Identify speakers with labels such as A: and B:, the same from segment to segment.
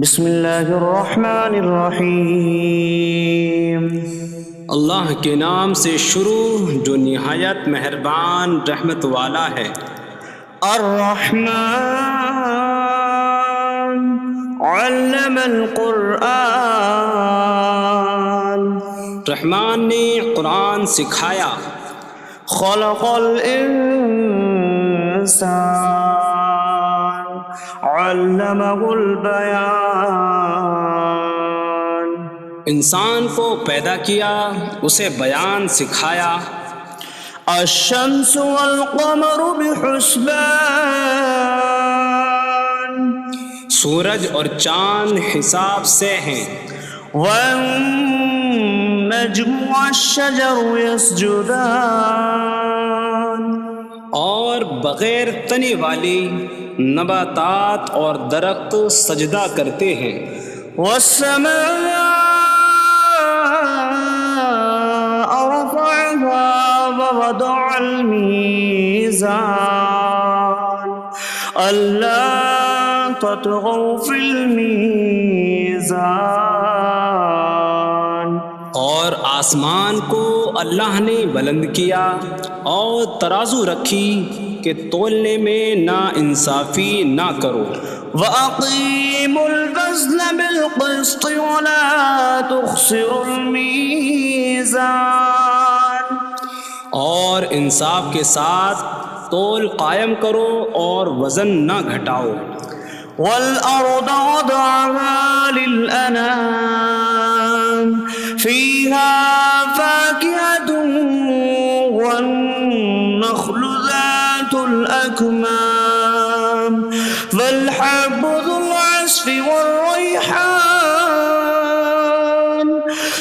A: بسم اللہ الرحمن الرحیم۔
B: اللہ کے نام سے شروع جو نہایت مہربان رحمت والا ہے۔
A: الرحمن علم القرآن،
B: رحمان نے قرآن سکھایا۔
A: خلق الانسان علمہ البیان،
B: انسان کو پیدا کیا، اسے بیان سکھایا۔
A: الشمس والقمر بحسبان،
B: سورج اور چاند حساب سے ہیں۔
A: والنجم والشجر يسجدان،
B: اور بغیر تنے والی نباتات اور درخت سجدہ کرتے ہیں۔
A: والسماء رفعها ووضع الميزان ألا تطغوا في الميزان،
B: اور آسمان کو اللہ نے بلند کیا اور ترازو رکھی کہ تولنے میں نا انصافی نہ کرو۔
A: وَأَقِيمُوا الْوَزْنَ بِالْقِسْطِ وَلَا تُخْسِرُوا الْمِيزَانَ،
B: اور انصاف کے ساتھ تول قائم کرو اور وزن نہ گھٹاؤ۔
A: وَالْأَرْضَ وَضَعَهَا لِلْأَنَامِ فِيهَا فَاكِهَةٌ وَالنَّخْلُ ذَاتُ الْأَكْمَامِ وَالْحَبُّ ذُو الْعَصْفِ وَالرَّيْحَانُ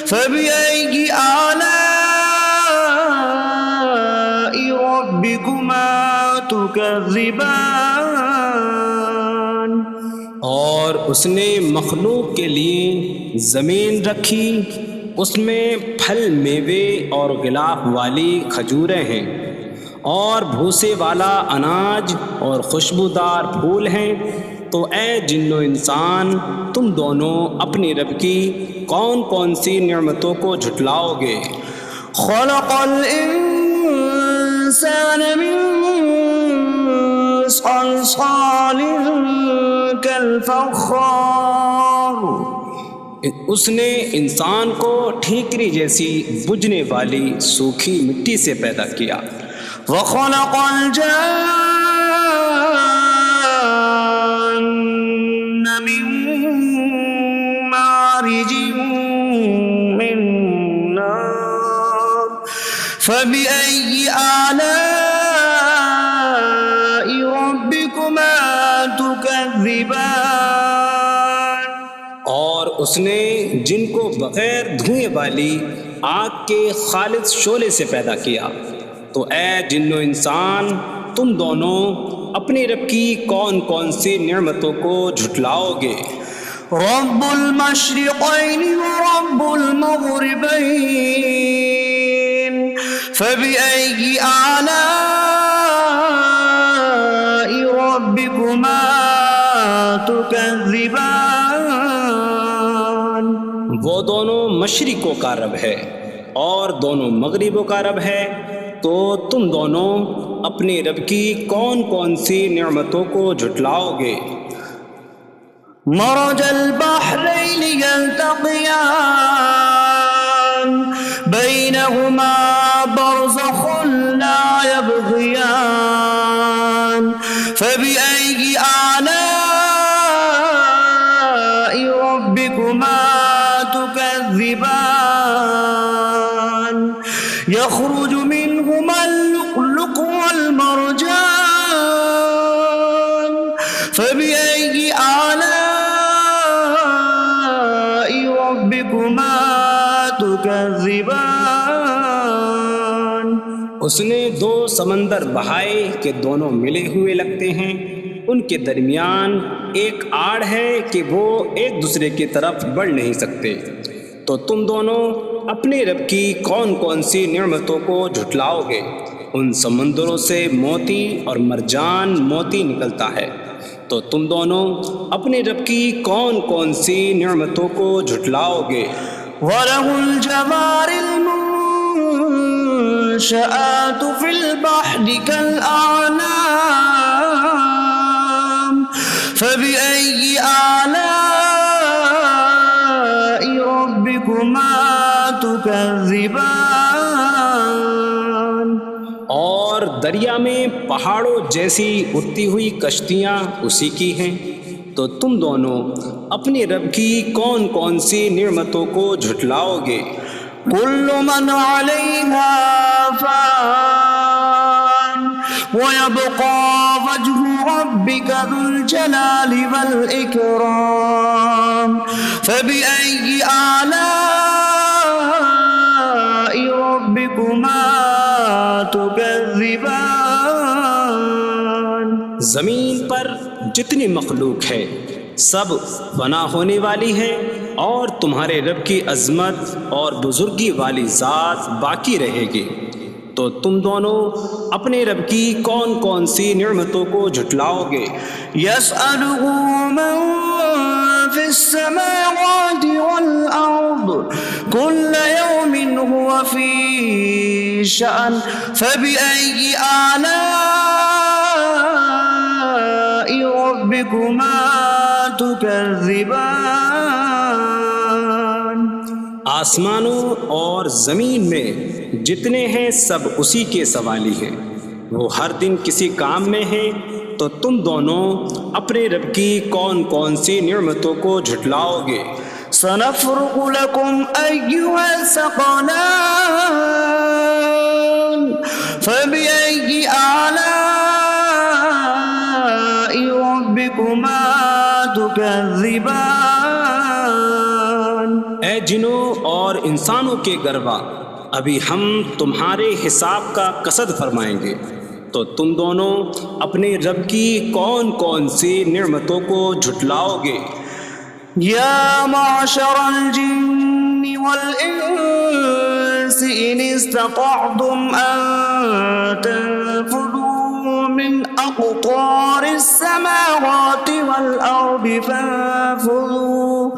A: فَبِأَيِّ آلَاءِ رَبِّكُمَا تُكَذِّبَانِ،
B: اور اس نے مخلوق کے لیے زمین رکھی، اس میں پھل میوے اور غلاف والی کھجوریں ہیں، اور بھوسے والا اناج اور خوشبودار پھول ہیں۔ تو اے جن و انسان، تم دونوں اپنی رب کی کون کون سی نعمتوں کو جھٹلاؤ گے؟
A: خلق الانسان من صلصال کالفخار،
B: اس نے انسان کو ٹھیکری جیسی بجھنے والی سوکھی مٹی سے پیدا کیا۔
A: وخلق الجان من مارج من نار فبأي آلاء ربكما تكذبان،
B: اور اس نے جن کو بغیر دھوئیں والی آگ کے خالص شعلے سے پیدا کیا۔ تو اے جن و انسان، تم دونوں اپنی رب کی کون کون سی نعمتوں کو جھٹلاؤ گے؟
A: رب المشرقین ورب المغربین فبأي آلاء ربكما تكذبان،
B: وہ دونوں مشرقوں کا رب ہے اور دونوں مغربوں کا رب ہے، تو تم دونوں اپنی رب کی کون کون سی نعمتوں کو جھٹلاؤ گے؟
A: مرج البحرین یلتقیان بینہما برزخ لا یبغیان فبأي آلاء ربكما تكذبان، يخرج منهما اللؤلؤ والمرجان فبأي آلاء ربكما تكذبان،
B: اس نے دو سمندر بہائے کہ دونوں ملے ہوئے لگتے ہیں، ان کے درمیان ایک آڑ ہے کہ وہ ایک دوسرے کی طرف بڑھ نہیں سکتے۔ تو تم دونوں اپنے رب کی کون کون سی نعمتوں کو جھٹلاؤ گے؟ ان سمندروں سے موتی اور مرجان موتی نکلتا ہے، تو تم دونوں اپنے رب کی کون کون سی نعمتوں کو جھٹلاؤ گے؟
A: وَلَهُ الْجَوَارِ الْمُنشَآتُ فِي الْبَحْرِ كَالْأَعْلَامِ فَبِأَيِّ آلَاءِ رَبِّكُمَا تُكَذِّبَانِ۔
B: اور دریا میں پہاڑوں جیسی اڑتی ہوئی کشتیاں اسی کی ہیں، تو تم دونوں اپنے رب کی کون کون سی نعمتوں کو جھٹلاؤ گے؟
A: كل من عليها فان ويبقى وجه ربك ذو الجلال والإكرام فبأي آلاء ربكما تكذبان۔
B: زمین پر جتنی مخلوق ہے سب فنا ہونے والی ہے، اور تمہارے رب کی عظمت اور بزرگی والی ذات باقی رہے گی، تو تم دونوں اپنے رب کی کون کون سی نعمتوں کو جھٹلاؤ گے؟
A: يسأله من في السماوات والأرض كل يوم هو في شأن فبأي آلاء ربكما تكذبان۔
B: آسمانوں اور زمین میں جتنے ہیں سب اسی کے سوالی ہیں، وہ ہر دن کسی کام میں ہیں، تو تم دونوں اپنے رب کی کون کون سی نعمتوں کو جھٹلاؤ گے؟
A: سنفرغ لكم أيها الثقلان فبأي آلاء ربكما تكذبان۔
B: اے جنوں اور انسانوں کے گروہ، ابھی ہم تمہارے حساب کا قصد فرمائیں گے، تو تم دونوں اپنے رب کی کون کون سی نعمتوں کو جھٹلاؤ گے؟
A: یا معشر الجن والانس ان استطعتم ان تنفذوا من اقطار السماوات والارض فانفذوا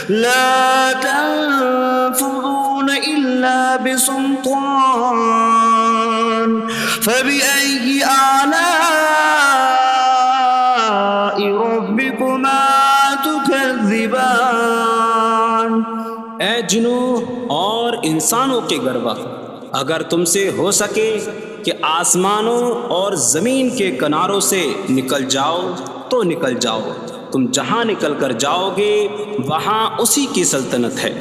A: لا تنفذون الا بسلطان فبأي آلاء ربكما تكذبان۔
B: اے جنوں اور انسانوں کے گروہ، اگر تم سے ہو سکے کہ آسمانوں اور زمین کے کناروں سے نکل جاؤ تو نکل جاؤ، تم جہاں نکل کر جاؤ گے وہاں اسی کی سلطنت ہے،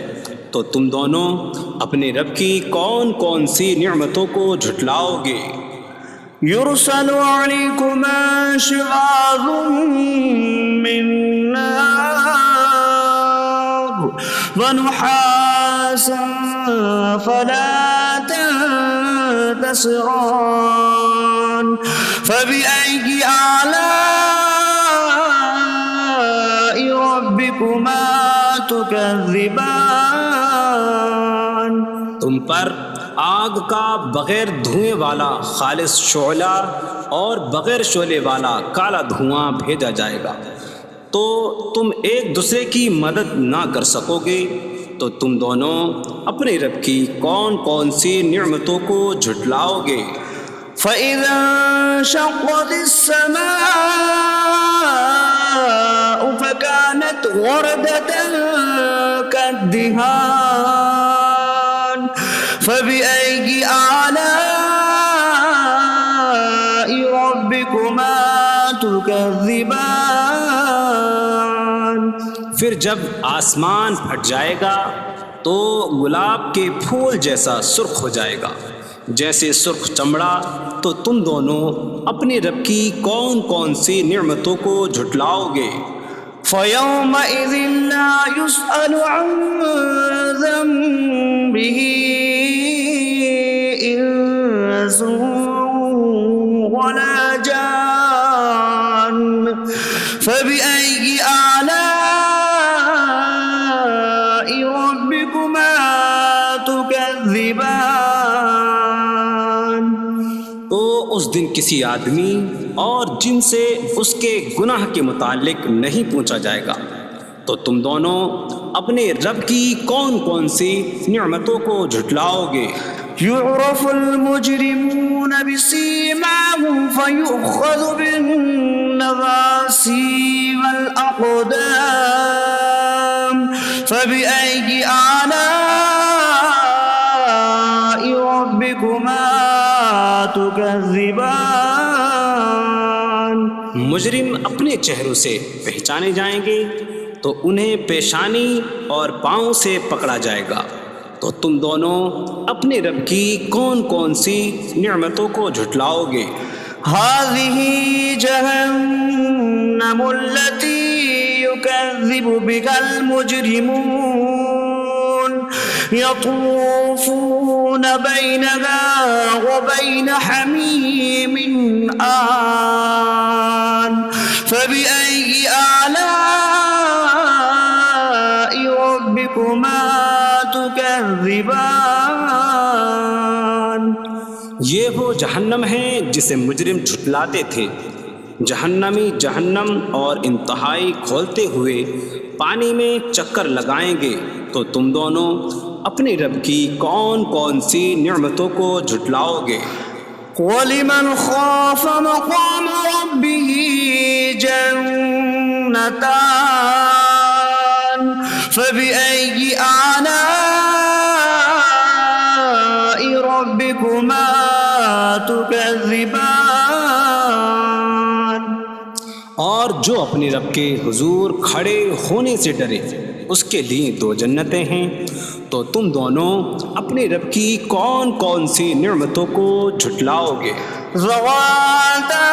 B: تو تم دونوں اپنے رب کی کون کون سی نعمتوں کو جھٹلاؤ گے؟
A: يرسل عليكما شواظ من نار ونحاسا فلا تنتصران فبأي آلاء ربكما تكذبان۔
B: تم پر آگ کا بغیر دھوئیں والا خالص شعلہ اور بغیر شعلے والا کالا دھواں بھیجا جائے گا، تو تم ایک دوسرے کی مدد نہ کر سکو گے، تو تم دونوں اپنے رب کی کون کون سی نعمتوں کو جھٹلاؤ گے؟
A: فَإِذَا انشَقَّتِ السَّمَاءُ فَكَانَتْ وَرْدَةً كَالدِّهَانِ فَبِأَيِّ آلَاءِ رَبِّكُمَا تُكَذِّبَانِ۔
B: پھر جب آسمان پھٹ جائے گا تو گلاب کے پھول جیسا سرخ ہو جائے گا، جیسے سرخ چمڑا، تو تم دونوں اپنے رب کی کون کون سی نعمتوں کو جھٹلاؤ گے؟
A: فَيَوْمَئِذٍ لَا يُسْأَلُ عَنْ ذَنبِهِ إِنسٌ وَلَا جَانٌّ فَبِأَيِّ آلَاءِ رَبِّكُمَا تُكَذِّبَانِ۔
B: تو اس دن کسی آدمی اور جن سے اس کے گناہ کے متعلق نہیں پوچھا جائے گا، تو تم دونوں اپنے رب کی کون کون سی نعمتوں کو جھٹلاؤ گے؟
A: يعرف المجرمون بسيماهم فيؤخذ بالنواصي والأقدام فبأي آلاء ربكما تكذبان۔
B: مجرم اپنے چہروں سے پہچانے جائیں گے تو انہیں پیشانی اور پاؤں سے پکڑا جائے گا، تو تم دونوں اپنے رب کی کون کون سی نعمتوں کو جھٹلاؤ گے؟
A: هذه جهنم التي يكذب بها المجرمون يطوفون بينها وبين حميم آن فبأي آلاء ربكما تكذبان۔
B: یہ وہ جہنم ہے جسے مجرم جھٹلاتے تھے۔ جہنمی جہنم اور انتہائی کھولتے ہوئے پانی میں چکر لگائیں گے، تو تم دونوں اپنے رب کی کون کون سی نعمتوں کو جھٹلاؤ گے؟
A: وَلِمَنْ خَافَ مَقَامَ رَبِّهِ جَنَّتَانِ فَبِأَيِّ آلَاءِ رَبِّكُمَا تُكَذِّبَانِ۔
B: اور جو اپنے رب کے حضور کھڑے ہونے سے ڈرے، اس کے لیے دو جنتیں ہیں، تو تم دونوں اپنے رب کی کون کون سی نعمتوں کو جھٹلاؤ گے؟
A: ذواتا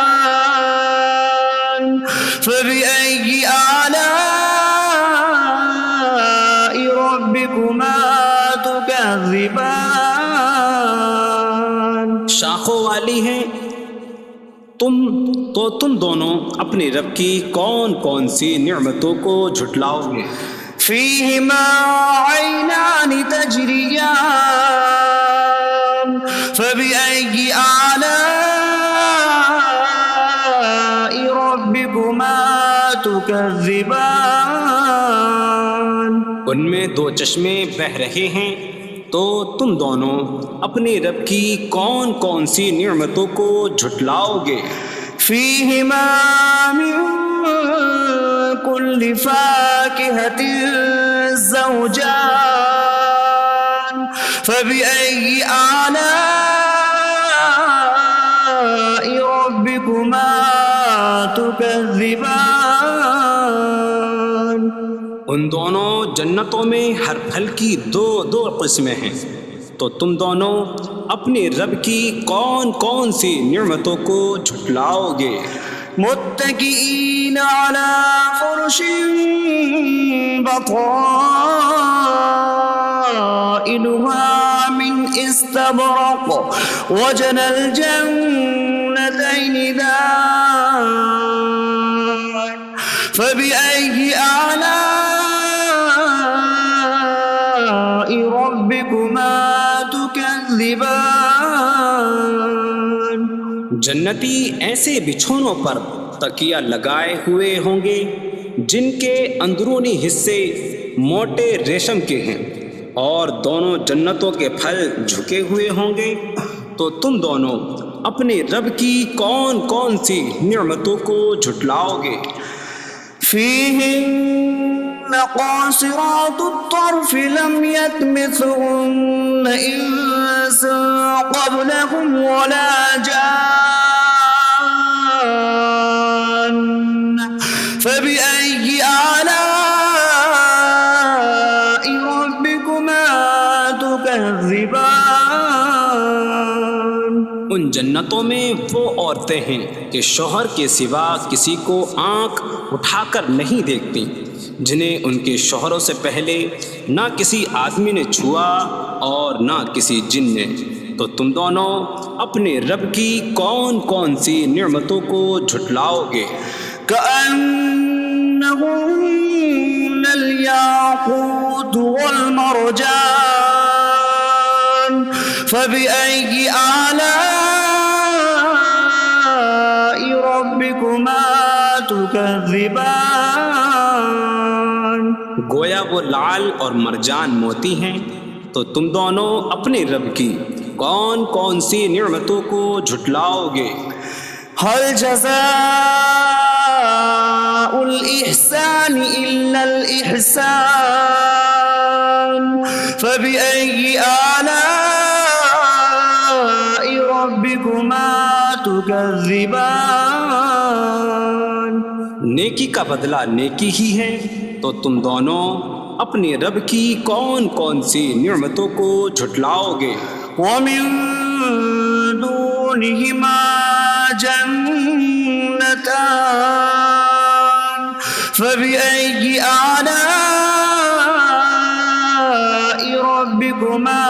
A: افنان فبأي آلاء ربكما تكذبان۔
B: شاخوں والی ہیں تم دونوں اپنے رب کی کون کون سی نعمتوں کو جھٹلاؤ گے؟
A: فيهما عينان تجريان فبأي آلاء ربكما تكذبان۔
B: ان میں دو چشمے بہہ رہے ہیں، تو تم دونوں اپنے رب کی کون کون سی نعمتوں کو جھٹلاؤ گے؟
A: فيهما من كل فاكهة زوجان فبأي آلاء ربكما تكذبان۔
B: ان دونوں جنتوں میں ہر پھل کی دو قسمیں ہیں، تو تم دونوں اپنے رب کی کون کون سی نعمتوں کو جھٹلاؤ گے؟
A: متكئين على فرش بطائنها من استبرق وجنى الجنتين دان فبأي آلاء ربكما تكذبان۔
B: جنتی ایسے بچھونوں پر تکیہ لگائے ہوئے ہوں گے جن کے اندرونی حصے موٹے ریشم کے ہیں، اور دونوں جنتوں کے پھل جھکے ہوئے ہوں گے، تو تم دونوں اپنے رب کی کون کون سی نعمتوں کو جھٹلاؤ گے؟
A: فيهن قاصرات الطرف لم يطمثهن إنس قبلهم ولا جان فبأي آلاء ربكما تكذبان۔
B: ان جنتوں میں وہ عورتیں ہیں کہ شوہر کے سوا کسی کو آنکھ اٹھا کر نہیں دیکھتی، جنہیں ان کے شوہروں سے پہلے نہ کسی آدمی نے چھوا اور نہ کسی جن نے، تو تم دونوں اپنے رب کی کون کون سی نعمتوں کو جھٹلاؤ گے؟
A: كأنهم الياقوت والمرجان فبأي آلاء ربكما تكذبان
B: گویا وہ لعل اور مرجان موتی ہیں، تو تم دونوں اپنے رب کی کون کون سی نعمتوں کو جھٹلاؤ گے؟
A: هل جزاء الإحسان إلا الإحسان فبأي آلاء ربكما تكذبان
B: نیکی کا بدلہ نیکی ہی ہے، تو تم دونوں اپنے رب کی کون کون سی نعمتوں کو جھٹلاؤ گے؟
A: ومن دونهما جنتان فبأي آلاء ربكما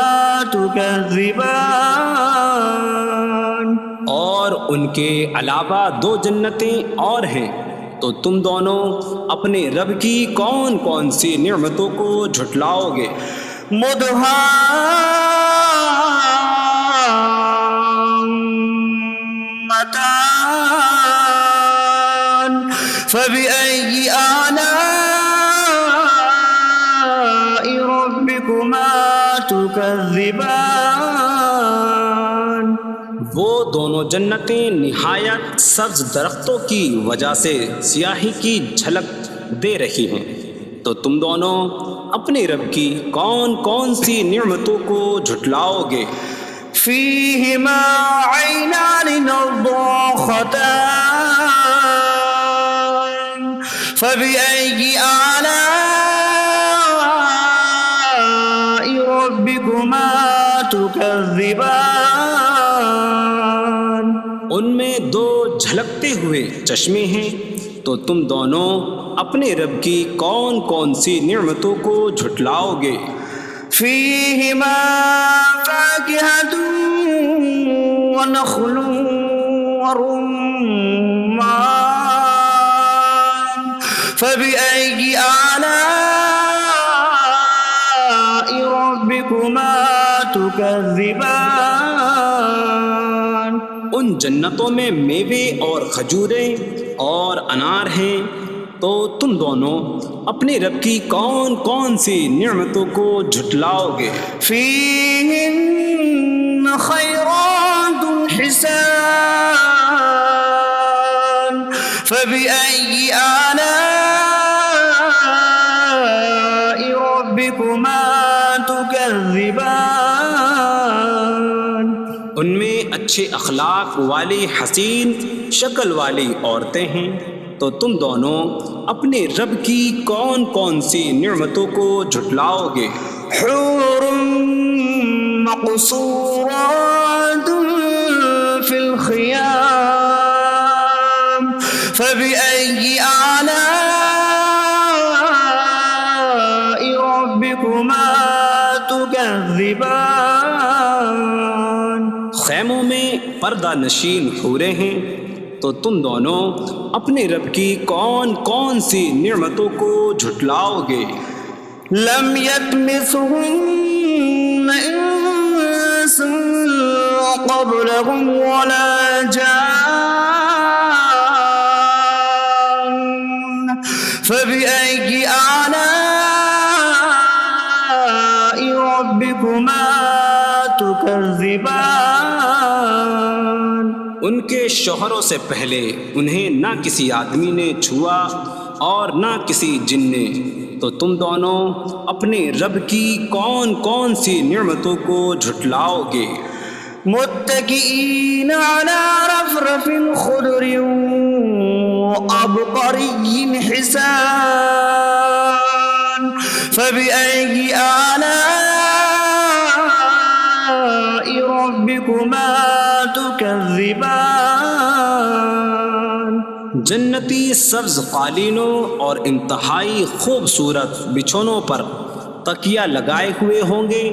A: تكذبان
B: اور ان کے علاوہ دو جنتیں اور ہیں، تو تم دونوں اپنے رب کی کون کون سی نعمتوں کو جھٹلاؤ گے؟
A: مدهامتان فبأي آلاء ربكما تكذبان
B: وہ دونوں جنتیں نہایت سبز درختوں کی وجہ سے سیاہی کی جھلک دے رہی ہیں، تو تم دونوں اپنے رب کی کون کون سی نعمتوں کو جھٹلاؤ گے؟
A: فيهما عينان نضاختان فبأي آلاء ربكما تكذبان
B: ان میں دو جھلکتے ہوئے چشمے ہیں، تو تم دونوں اپنے رب کی کون کون سی نعمتوں کو جھٹلاؤ گے؟
A: فيهما فاكهة ونخل ورمان فبأي آلاء ربكما تكذبان
B: ان جنتوں میں میوے اور کھجوریں اور انار ہیں، تو تم دونوں اپنے رب کی کون کون سی نعمتوں کو جھٹلاؤ گے؟
A: فيهن خيرات حسان فبأي آلاء ربكما تكذبان
B: ان میں اچھے اخلاق والی حسین شکل والی عورتیں ہیں، تو تم دونوں اپنے رب کی کون کون سی نعمتوں کو جھٹلاؤ گے؟
A: حور مقصورات في الخيام فبأي آلاء ربكما تكذبان
B: خیموں میں پردہ نشین حوریں ہیں، تو تم دونوں اپنے رب کی کون کون سی نعمتوں کو جھٹلاؤ گے؟
A: لم يطمثهن انس قبلهم ولا جان فبأي آلاء ربكما تكذبان
B: ان کے شوہروں سے پہلے انہیں نہ کسی آدمی نے چھوا اور نہ کسی جن نے، تو تم دونوں اپنے رب کی کون کون سی نعمتوں کو جھٹلاؤ گے؟
A: متكئين على رفرف خضر وعبقري حسان فبأي آلاء ربكما تكذبان
B: جنتی سبز قالینوں اور انتہائی خوبصورت بچھونوں پر تکیہ لگائے ہوئے ہوں گے،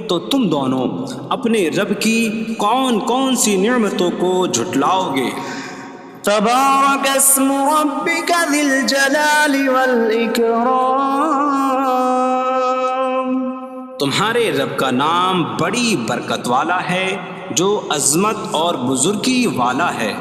B: تو تم دونوں اپنے رب کی کون کون سی نعمتوں کو جھٹلاؤ گے؟
A: تبارك اسم ربك ذي الجلال والإكرام
B: تمہارے رب کا نام بڑی برکت والا ہے جو عظمت اور بزرگی والا ہے۔